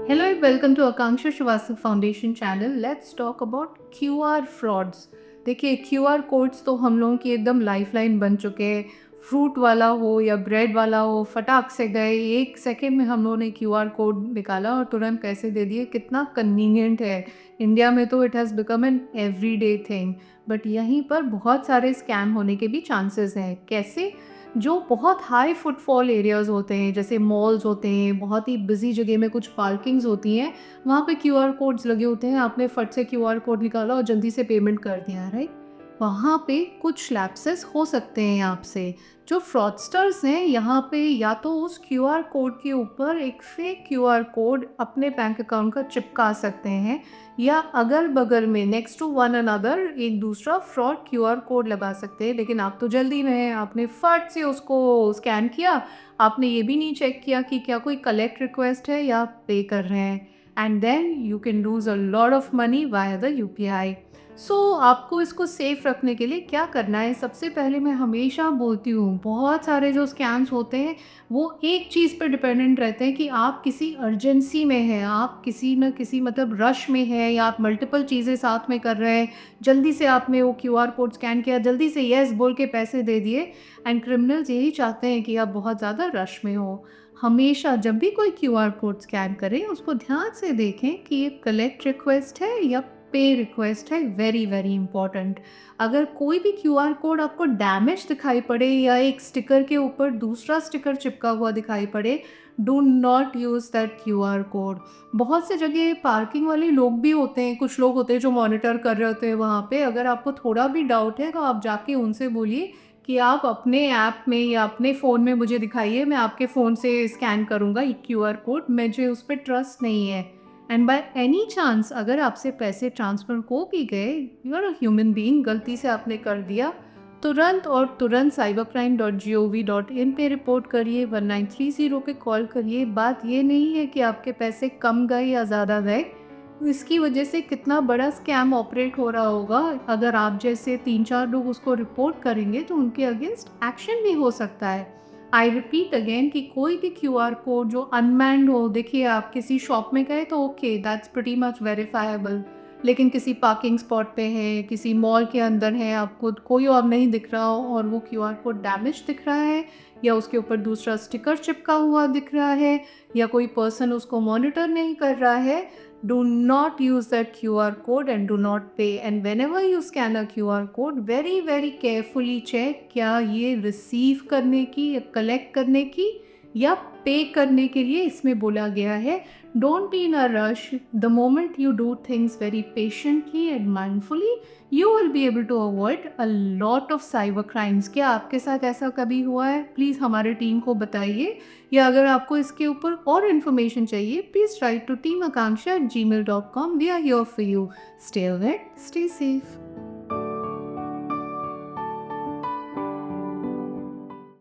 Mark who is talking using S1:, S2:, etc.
S1: Hello and welcome to Akanksha Shrivastava Foundation channel. Let's talk about QR frauds. देखिए QR codes तो हम लोगों की एकदम लाइफलाइन बन चुके हैं। फ्रूट वाला हो या ब्रेड वाला हो, फटाक से गए, एक सेकेंड में हम लोगों ने QR कोड निकाला और तुरंत पैसे दे दिए। कितना कन्वीनियंट है। इंडिया में तो it has become an everyday thing, but यहीं पर बहुत सारे स्कैम होने के भी चांसेस हैं। कैसे? जो बहुत हाई फुटफॉल एरियाज़ होते हैं, जैसे मॉल्स होते हैं, बहुत ही बिजी जगह में कुछ पार्किंग्स होती हैं, वहाँ पे क्यूआर कोड्स लगे होते हैं। आपने फट से क्यूआर कोड निकाला और जल्दी से पेमेंट कर दिया, राइट? वहाँ पे कुछ लैप्सेस हो सकते हैं आपसे। जो फ्रॉडस्टर्स हैं यहाँ पे या तो उस क्यूआर कोड के ऊपर एक फेक क्यूआर कोड अपने बैंक अकाउंट का चिपका सकते हैं, या अगल-बगल में नेक्स्ट टू वन अनदर एक दूसरा फ्रॉड क्यूआर कोड लगा सकते हैं। लेकिन आप तो जल्दी में हैं, आपने फट से उसको स्कैन किया, आपने ये भी नहीं चेक किया कि क्या कोई कलेक्ट रिक्वेस्ट है या आप पे कर रहे हैं, and then you can lose a lot of money via the UPI. So आपको इसको सेफ रखने के लिए क्या करना है? सबसे पहले मैं हमेशा बोलती हूँ, बहुत सारे जो स्कैम्स होते हैं वो एक चीज़ पर डिपेंडेंट रहते हैं कि आप किसी अर्जेंसी में हैं, आप किसी न किसी मतलब रश में हैं, या आप मल्टीपल चीज़ें साथ में कर रहे हैं। जल्दी से आपने वो क्यूआर कोड स्कैन किया, जल्दी से येस बोल के पैसे दे दिए, एंड क्रिमिनल्स यही चाहते हैं कि आप बहुत ज़्यादा रश में हो। हमेशा जब भी कोई क्यूआर कोड स्कैन करें, उसको ध्यान से देखें कि ये कलेक्ट रिक्वेस्ट है या पे रिक्वेस्ट है। Very very important. अगर कोई भी क्यूआर कोड आपको डैमेज दिखाई पड़े या एक स्टिकर के ऊपर दूसरा स्टिकर चिपका हुआ दिखाई पड़े, do not use that QR code. बहुत से जगह पार्किंग वाले लोग भी होते हैं, कुछ लोग होते हैं जो मॉनिटर कर रहे होते हैं वहाँ पे। अगर आपको थोड़ा भी डाउट है तो आप जाके उनसे बोलिए कि आप अपने ऐप में या अपने फ़ोन में मुझे दिखाइए, मैं आपके फ़ोन से स्कैन करूँगा ये क्यूआर कोड, मुझे उस पे ट्रस्ट नहीं है। एंड बाय एनी चांस अगर आपसे पैसे ट्रांसफ़र हो भी गए, you are a human being, गलती से आपने कर दिया, तुरंत और तुरंत cybercrime.gov.in पे रिपोर्ट करिए, 1930 पे कॉल करिए। बात ये नहीं है कि आपके पैसे कम गए या ज़्यादा गए, इसकी वजह से कितना बड़ा स्कैम ऑपरेट हो रहा होगा। अगर आप जैसे 3-4 लोग उसको रिपोर्ट करेंगे तो उनके अगेंस्ट एक्शन भी हो सकता है। आई रिपीट अगेन कि कोई भी क्यूआर कोड जो अनमैन्ड हो, देखिए आप किसी शॉप में गए तो okay, that's pretty much verifiable, लेकिन किसी पार्किंग स्पॉट पे है, किसी मॉल के अंदर है, आपको कोई और नहीं दिख रहा हो और वो क्यूआर कोड डैमेज दिख रहा है, या उसके ऊपर दूसरा स्टिकर चिपका हुआ दिख रहा है, या कोई पर्सन उसको मॉनिटर नहीं कर रहा है, do not use that QR code and do not pay. And whenever you scan a QR code, very very carefully check क्या ये रिसीव करने की या कलेक्ट करने की या पे करने के लिए इसमें बोला गया है। Don't be in a rush. The moment you do things very patiently and mindfully, you will be able to avoid a lot of cyber crimes. क्या आपके साथ ऐसा कभी हुआ है? प्लीज़ हमारे टीम को बताइए, या अगर आपको इसके ऊपर और इन्फॉर्मेशन चाहिए, please write to teamakanksha@gmail.com. We are here for you. Stay alert, stay safe.